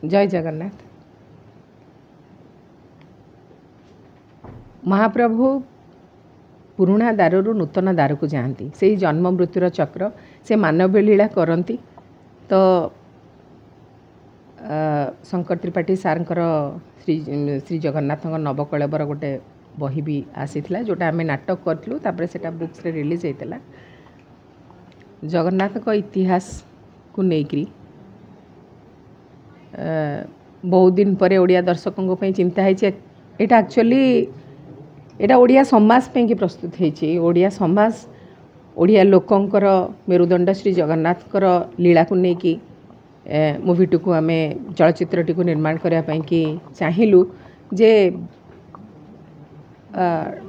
जय जगन्नाथ। महाप्रभु पुरुणा दारु नूतन दार को जाती से जन्म मृत्युर चक्र से मानव लीला करती। तो शंकर त्रिपाठी सारंकर श्री जगन्नाथ नवकलेवर गोटे बही भी आसीथिला जोटा आम नाटक करूँ तापर से बुक्स रे रिलीज होता जगन्नाथ को इतिहास को लेकरी बहुत दिन पर ओडिया दर्शकों को चिंता है। यहाँ एक्चुअली यहाँ ओडिया समाज पे कि प्रस्तुत होती ओडिया समाज ओडिया लोकंकर मेरुदंड श्री जगन्नाथकर लीला को लेकिन मूवीटी को आम चलचित्रटी को निर्माण करने कि चाहिलु जे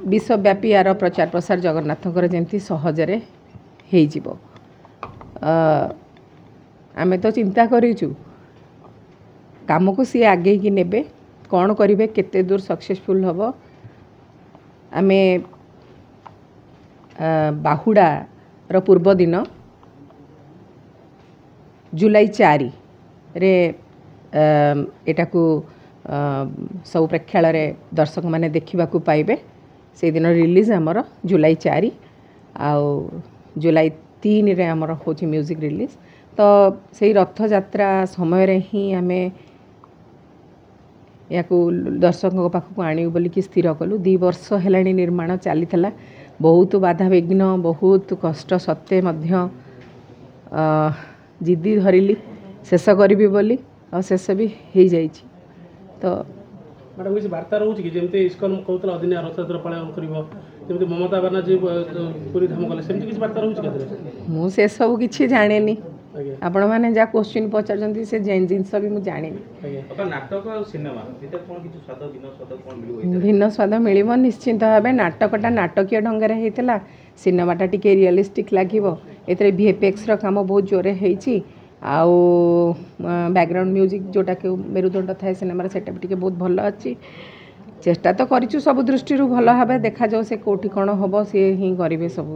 विश्वव्यापी यार प्रचार प्रसार जगन्नाथकर जमी सहजरे हो आमे तो चिंता करूँ काम को सी आगे की नेबे कौन करेंगे केते दूर सक्सेसफुल हम आमे बाहुड़ा रो पूर्व दिन जुलाई 4 रे एटा को सब प्रेक्षालय दर्शक माने देखा पाइबे से दिन रिलीज आमर जुलाई 4 आउ जुलाई 3 रे आमर होची म्यूजिक रिलीज। तो से रथ यात्रा समय रे ही आमे या दर्शकों पाखक आणु बोलिकी स्थिर कलु 2 वर्ष है निर्माण चली बहुत बाधा विघ्न बहुत कष्ट सत्वे मध्य जिद्दी धरली शेष करी बोली और शेष भी हो जाइए। तो मैडम किसी वार्ता रोचे कि जमी इस्कन कहते अदिनिया रथयात्रा पालन कर ममता बानार्जी पूरी धाम कले सेमती किसी वार्ता रोचे मुझे सब किसी जाने आपण मैंने जहाँ क्वेश्चन पचार से जिनस भी मुझे जानी भिन्न स्वाद मिल निश्चिंत भाव नाटकटा नाटकीय ढंग से होता सिनेमाटा टिके रियलिस्टिक लगे ए VFX काम बहुत जोरे होती आउ बैकग्राउंड म्यूजिक जोटा कि मेरुदंड थाए सिनेमा से बहुत भल अच्छी चेष्टा तो करूँ सब दृष्टि भल भाव देखा जाओ से कौटी कौन हम सी ही करेंगे सब।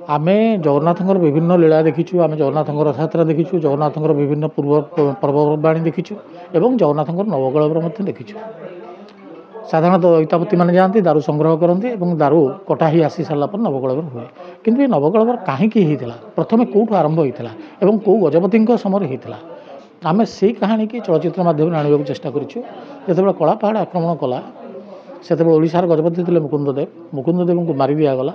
आम जगन्नाथ विभिन्न लीला देखीचु आम जगन्नाथ रथयात्रा देखीचु जगन्नाथ विभिन्न पूर्व पर्वपर्वाणी देखीचु एवं जगन्नाथ नवकलेवर देखीचु। साधारणतः दैतापति मैंने जाती दारू संग्रह करते और दारू कटा ही आसी सारा पर नवकलेवर हुए किंतु ये नवकलेवर कहीं होता प्रथम कौटू आरंभ होता और कौ गजपति समय होता आम से कहानी की चलचित्र माध्यम आने चेष्टा करूँ। जो कलापाहाड़ आक्रमण कला से ओडिशार गजपति थे मुकुंददेव को मारी दिगला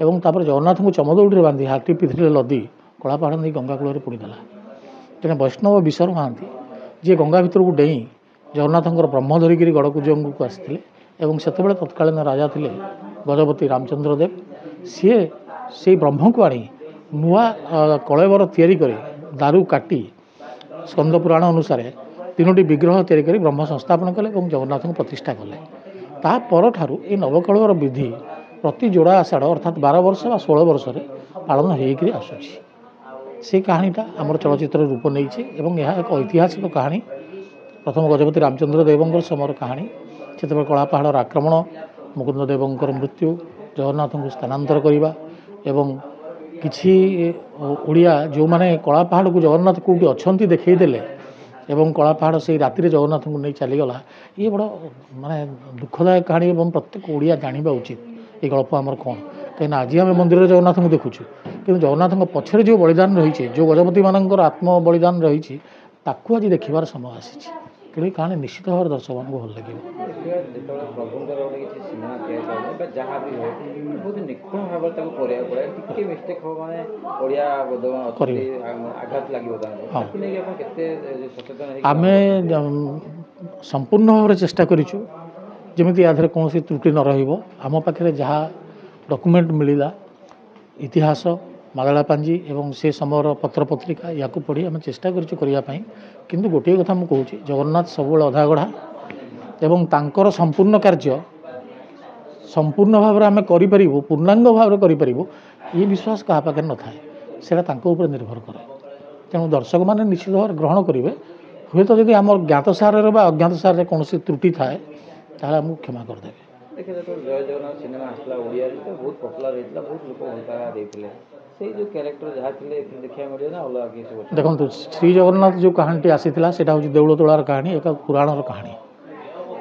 और तापर जगन्नाथ को चमदौड़ी बांधि हाथी पिथिले लदी कलापाहाड़ नहीं गंगा कूल पोड़ीदेला तेना वैष्णव विश्वर महांती जी गंगा भीतर को डेई जगन्नाथ ब्रह्म धरिकी गड़कुज को आसते से तत्कालीन राजा थे गजपति रामचंद्र देव सी से ब्रह्म को आनी नुआ कलेवर तैयारी कर दारू काटी स्कंद पुराण अनुसार 3टी विग्रह तैयारी कर ब्रह्म संस्थापन कले और जगन्नाथ को प्रतिष्ठा कले तापर ठारू ये नवकलेवर विधि प्रति जोड़ा आषाढ़ अर्थात 12 वर्ष व 16 वर्ष पालन होकर आसूची से कहानीटा आमर चलचित्र रूप नहीं यह एक ऐतिहासिक कहानी प्रथम गजपति रामचंद्र देवंकर समय कहानी से कलापाहाड़ आक्रमण मुकुंददेवंकर मृत्यु जगन्नाथ को स्थानांतर करवा एवं किछि ओडिया जो माने कलापाहाड़ को जगन्नाथ कौटी अच्छा देखईदेले एवं कलापाहाड़ से राति जगन्नाथ को नहीं चलीगला ये बड़ माने दुखदायक कहानी और प्रत्येक ओडिया जाना उचित ये गल्प आमर कौन कहीं आज आम मंदिर जगन्नाथ को देखुचु कि जगन्नाथ पछरे जो बलिदान रही जो गजपति मानकर आत्म बलिदान रही आज देखार समय आसी कि कहानी निश्चित भाव दर्शक को भल लगे। आम संपूर्ण भाव चेष्टा करूँ जमी या कौन त्रुटि न रम पाखे जहाँ डॉक्यूमेंट मिलला इतिहास मादला पांजी एवं से समय पत्र पत्रिका या पढ़ी आम चेष्टा करने किंतु गोटे कथा मुझे कहूँ जगन्नाथ सब अधागढ़ा एवं तांकर संपूर्ण कार्य संपूर्ण भाव आम करूँ पूर्णांग भाव करूँ ये विश्वास क्या पाखे न था से निर्भर करे तेणु दर्शक मैंने निश्चित भाव ग्रहण करेंगे हुए तो जब आम ज्ञात सारे अज्ञात सारे कौन त्रुटि थाए तामको क्षमा करदे। देखिए जय जगन्नाथ सिनेमा आसला ओडिया बहुत पपुलर होता बहुत लोग भलपाया देते ସେଇ ଯେଉଁ କ୍ୟାରେକ୍ଟର ଯାହା ଥିଲେ ଦେଖିବାକୁ ମିଳିବ ନା ଅଲଗା କିଛି? ଦେଖନ୍ତୁ ଶ୍ରୀ ଜଗନ୍ନାଥ ଯେଉଁ କାହାଣୀଟି ଆସିଥିଲା ସେଇଟା ହେଉଛି ଦେଉଳ ତୋଳାର କାହାଣୀ, ଏକ ପୁରାଣର କାହାଣୀ,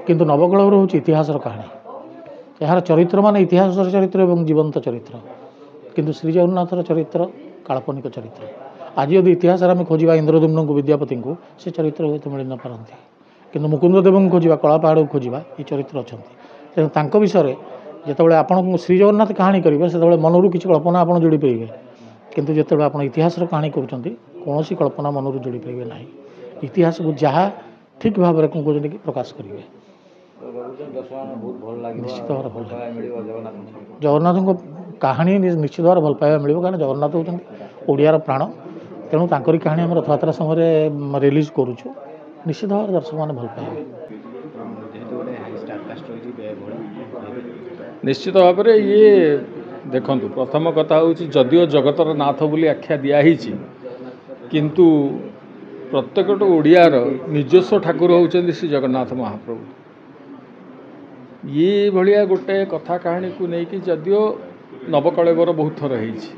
କିନ୍ତୁ ନବକଳେବର ହେଉଛି ଇତିହାସର କାହାଣୀ। ଏହାର ଚରିତ୍ର ମାନେ ଇତିହାସର ଚରିତ୍ର ଏବଂ ଜୀବନ୍ତ ଚରିତ୍ର, କିନ୍ତୁ ଶ୍ରୀ ଜଗନ୍ନାଥର ଚରିତ୍ର କାଳ୍ପନିକ ଚରିତ୍ର। ଆଜି ଯଦି ଇତିହାସରେ ଆମେ ଖୋଜିବା ଇନ୍ଦ୍ରଦ୍ୟୁମ୍ନଙ୍କୁ, ବିଦ୍ୟାପତିଙ୍କୁ, ସେ ଚରିତ୍ର ହୁଏତ ମିଳିନପାରନ୍ତି, କିନ୍ତୁ ମୁକୁନ୍ଦଦେବଙ୍କୁ ଖୋଜିବା, କଳାପାହାଡ଼କୁ ଖୋଜିବା, ଏ ଚରିତ୍ର ଅଛନ୍ତି। ତେଣୁ ତାଙ୍କ ବିଷୟରେ ଯେତେବେଳେ ଆପଣ ଶ୍ରୀ ଜଗନ୍ନାଥ କାହାଣୀ କରିବେ ସେତେବେଳେ ମନରୁ କିଛି କଳ୍ପନା ଆପଣ ଯୋଡ଼ି ପାରିବେ, କିନ୍ତୁ ଯେତେବେଳେ ଆପଣ ଇତିହାସର କାହାଣୀ କରୁଛନ୍ତି କୌଣସି କଳ୍ପନା ମନରୁ ଯୋଡ଼ି ପାରିବେ ନାହିଁ। ଇତିହାସକୁ ଯାହା ଠିକ୍ ଭାବରେ କଣ କହୁଛନ୍ତି କି ପ୍ରକାଶ କରିବେ। ନିଶ୍ଚିତ ଭାବରେ ଭଲ ଜଗନ୍ନାଥଙ୍କ କାହାଣୀ ନିଶ୍ଚିତ ଭାବରେ ଭଲ ପାଇବା ମିଳିବ, କାରଣ ଜଗନ୍ନାଥ ହେଉଛନ୍ତି ଓଡ଼ିଆର ପ୍ରାଣ। ତେଣୁ ତାଙ୍କରି କାହାଣୀ ଆମେ ରଥଯାତ୍ରା ସମୟରେ ରିଲିଜ୍ କରୁଛୁ, ନିଶ୍ଚିତ ଭାବରେ ଦର୍ଶକମାନେ ଭଲ ପାଇବେ। ନିଶ୍ଚିତ ଭାବରେ ଇଏ ଦେଖନ୍ତୁ, ପ୍ରଥମ କଥା ହେଉଛି ଯଦିଓ ଜଗତର ନାଥ ବୋଲି ଆଖ୍ୟା ଦିଆହେଇଛି, କିନ୍ତୁ ପ୍ରତ୍ୟେକଟି ଓଡ଼ିଆର ନିଜସ୍ୱ ଠାକୁର ହେଉଛନ୍ତି ଶ୍ରୀ ଜଗନ୍ନାଥ ମହାପ୍ରଭୁ। ଇଏ ଭଳିଆ ଗୋଟେ କଥା କାହାଣୀକୁ ନେଇକି ଯଦିଓ ନବକଳେବର ବହୁତ ଥର ହେଇଛି,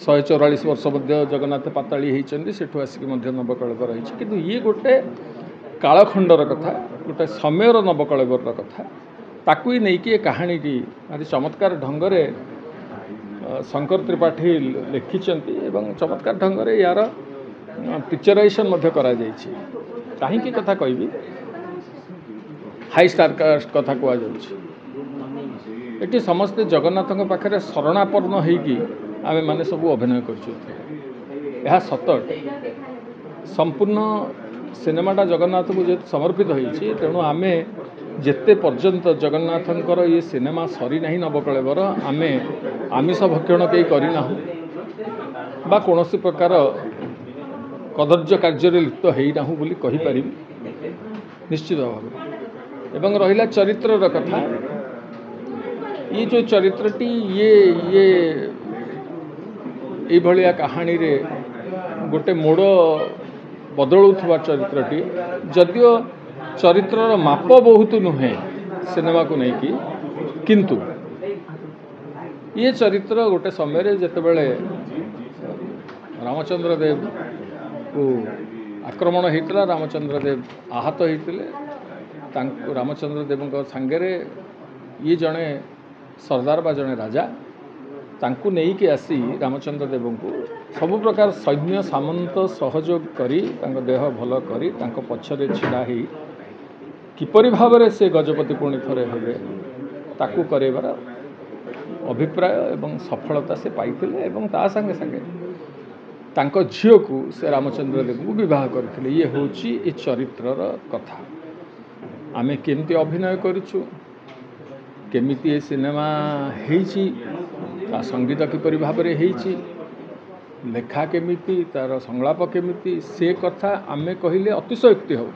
144 ବର୍ଷ ମଧ୍ୟ ଜଗନ୍ନାଥ ପାତାଳି ହେଇଛନ୍ତି, ସେଠୁ ଆସିକି ମଧ୍ୟ ନବକଳେବର ହେଇଛି, କିନ୍ତୁ ଇଏ ଗୋଟେ କାଳଖଣ୍ଡର କଥା, ଗୋଟେ ସମୟର ନବକଳେବରର କଥା, ତାକୁ ହିଁ ନେଇକି ଏ କାହାଣୀଟି ଭାରି ଚମତ୍କାର ଢଙ୍ଗରେ ଶଙ୍କର ତ୍ରିପାଠୀ ଲେଖିଛନ୍ତି ଏବଂ ଚମତ୍କାର ଢଙ୍ଗରେ ୟାର ପିକ୍ଚରାଇଜେସନ୍ ମଧ୍ୟ କରାଯାଇଛି। କାହିଁକି କଥା କହିବି, ହାଇ ଷ୍ଟାର କାଷ୍ଟ କଥା କୁହାଯାଉଛି। ଏଠି ସମସ୍ତେ ଜଗନ୍ନାଥଙ୍କ ପାଖରେ ଶରଣାପନ୍ନ ହେଇକି ଆମେମାନେ ସବୁ ଅଭିନୟ କରିଛୁ। ଏହା ସତ ଅଟେ, ସମ୍ପୂର୍ଣ୍ଣ ସିନେମାଟା ଜଗନ୍ନାଥଙ୍କୁ ଯେହେତୁ ସମର୍ପିତ ହୋଇଛି, ତେଣୁ ଆମେ ଯେତେ ପର୍ଯ୍ୟନ୍ତ ଜଗନ୍ନାଥଙ୍କର ଇଏ ସିନେମା ସରିନାହିଁ ନବକଳେବର, ଆମେ ଆମିଷ ଭକ୍ଷଣ କେହି କରିନାହୁଁ ବା କୌଣସି ପ୍ରକାର କଦର୍ଯ୍ୟ କାର୍ଯ୍ୟରେ ଲିପ୍ତ ହେଇନାହୁଁ ବୋଲି କହିପାରିବି ନିଶ୍ଚିତ ଭାବରେ। ଏବଂ ରହିଲା ଚରିତ୍ରର କଥା, ଇଏ ଯେଉଁ ଚରିତ୍ରଟି ଇଏ ଏଇଭଳିଆ କାହାଣୀରେ ଗୋଟେ ମୋଡ଼ ବଦଳୁଥିବା ଚରିତ୍ରଟି, ଯଦିଓ ଚରିତ୍ରର ମାପ ବହୁତ ନୁହେଁ ସିନେମାକୁ ନେଇକି, କିନ୍ତୁ ଇଏ ଚରିତ୍ର ଗୋଟେ ସମୟରେ ଯେତେବେଳେ ରାମଚନ୍ଦ୍ର ଦେବକୁ ଆକ୍ରମଣ ହେଇଥିଲା, ରାମଚନ୍ଦ୍ର ଦେବ ଆହତ ହେଇଥିଲେ, ତାଙ୍କୁ ରାମଚନ୍ଦ୍ର ଦେବଙ୍କ ସାଙ୍ଗରେ ଇଏ ଜଣେ ସର୍ଦ୍ଦାର ବା ଜଣେ ରାଜା, ତାଙ୍କୁ ନେଇକି ଆସି ରାମଚନ୍ଦ୍ର ଦେବଙ୍କୁ ସବୁ ପ୍ରକାର ସୈନ୍ୟ ସାମନ୍ତ ସହଯୋଗ କରି ତାଙ୍କ ଦେହ ଭଲ କରି ତାଙ୍କ ପଛରେ ଛିଡ଼ା ହେଇ କିପରି ଭାବରେ ସେ ଗଜପତି ପୁଣି ଥରେ ହେବେ ତାକୁ କରାଇବାର ଅଭିପ୍ରାୟ ଏବଂ ସଫଳତା ସେ ପାଇଥିଲେ ଏବଂ ତା ସାଙ୍ଗେ ସାଙ୍ଗେ ତାଙ୍କ ଝିଅକୁ ସେ ରାମଚନ୍ଦ୍ର ଦେବଙ୍କୁ ବିବାହ କରିଥିଲେ। ଇଏ ହେଉଛି ଏ ଚରିତ୍ରର କଥା। ଆମେ କେମିତି ଅଭିନୟ କରିଛୁ, କେମିତି ଏ ସିନେମା ହେଇଛି, ତା ସଙ୍ଗୀତ କିପରି ଭାବରେ ହେଇଛି, ଲେଖା କେମିତି, ତାର ସଂଳାପ କେମିତି, ସେ କଥା ଆମେ କହିଲେ ଅତିଶୟୋକ୍ତି ହେବ।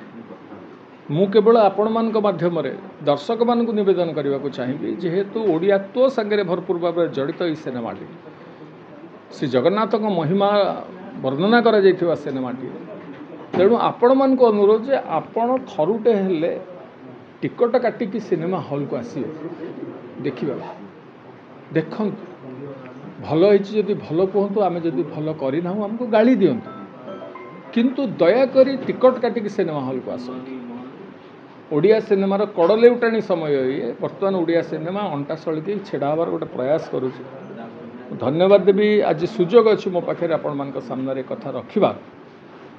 ମୁଁ କେବଳ ଆପଣମାନଙ୍କ ମାଧ୍ୟମରେ ଦର୍ଶକମାନଙ୍କୁ ନିବେଦନ କରିବାକୁ ଚାହିଁବି, ଯେହେତୁ ଓଡ଼ିଆତ୍ୱ ସାଙ୍ଗରେ ଭରପୁର ଭାବରେ ଜଡ଼ିତ ଏହି ସିନେମାଟି, ଶ୍ରୀ ଜଗନ୍ନାଥଙ୍କ ମହିମା ବର୍ଣ୍ଣନା କରାଯାଇଥିବା ସିନେମାଟି, ତେଣୁ ଆପଣମାନଙ୍କୁ ଅନୁରୋଧ ଯେ ଆପଣ ଥରୁଟେ ହେଲେ ଟିକଟ କାଟିକି ସିନେମା ହଲ୍କୁ ଆସିବେ, ଦେଖିବାକୁ, ଦେଖନ୍ତୁ। ଭଲ ହେଇଛି ଯଦି ଭଲ କୁହନ୍ତୁ, ଆମେ ଯଦି ଭଲ କରିନାହୁଁ ଆମକୁ ଗାଳି ଦିଅନ୍ତୁ, କିନ୍ତୁ ଦୟାକରି ଟିକଟ କାଟିକି ସିନେମା ହଲ୍କୁ ଆସନ୍ତୁ। ଓଡ଼ିଆ ସିନେମାର କଡ଼ ଲେଉଟାଣି ସମୟ ଇଏ। ବର୍ତ୍ତମାନ ଓଡ଼ିଆ ସିନେମା ଅଣ୍ଟା ସଳିକି ଛିଡ଼ା ହେବାର ଗୋଟେ ପ୍ରୟାସ କରୁଛି। ଧନ୍ୟବାଦ ଦେବି, ଆଜି ସୁଯୋଗ ଅଛି ମୋ ପାଖରେ ଆପଣମାନଙ୍କ ସାମ୍ନାରେ କଥା ରଖିବା।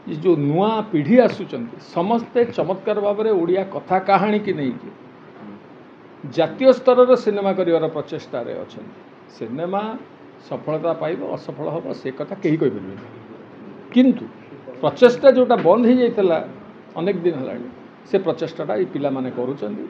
ଏ ଯେଉଁ ନୂଆ ପିଢ଼ି ଆସୁଛନ୍ତି ସମସ୍ତେ ଚମତ୍କାର ଭାବରେ ଓଡ଼ିଆ କଥା କାହାଣୀକି ନେଇକି ଜାତୀୟ ସ୍ତରର ସିନେମା କରିବାର ପ୍ରଚେଷ୍ଟାରେ ଅଛନ୍ତି। ସିନେମା ସଫଳତା ପାଇବ ଅସଫଳ ହେବ ସେ କଥା କେହି କହିପାରିବେନି, କିନ୍ତୁ ପ୍ରଚେଷ୍ଟା ଯେଉଁଟା ବନ୍ଦ ହେଇଯାଇଥିଲା ଅନେକ ଦିନ ହେଲାଣି, ସେ ପ୍ରଚେଷ୍ଟାଟା ଏଇ ପିଲାମାନେ କରୁଛନ୍ତି।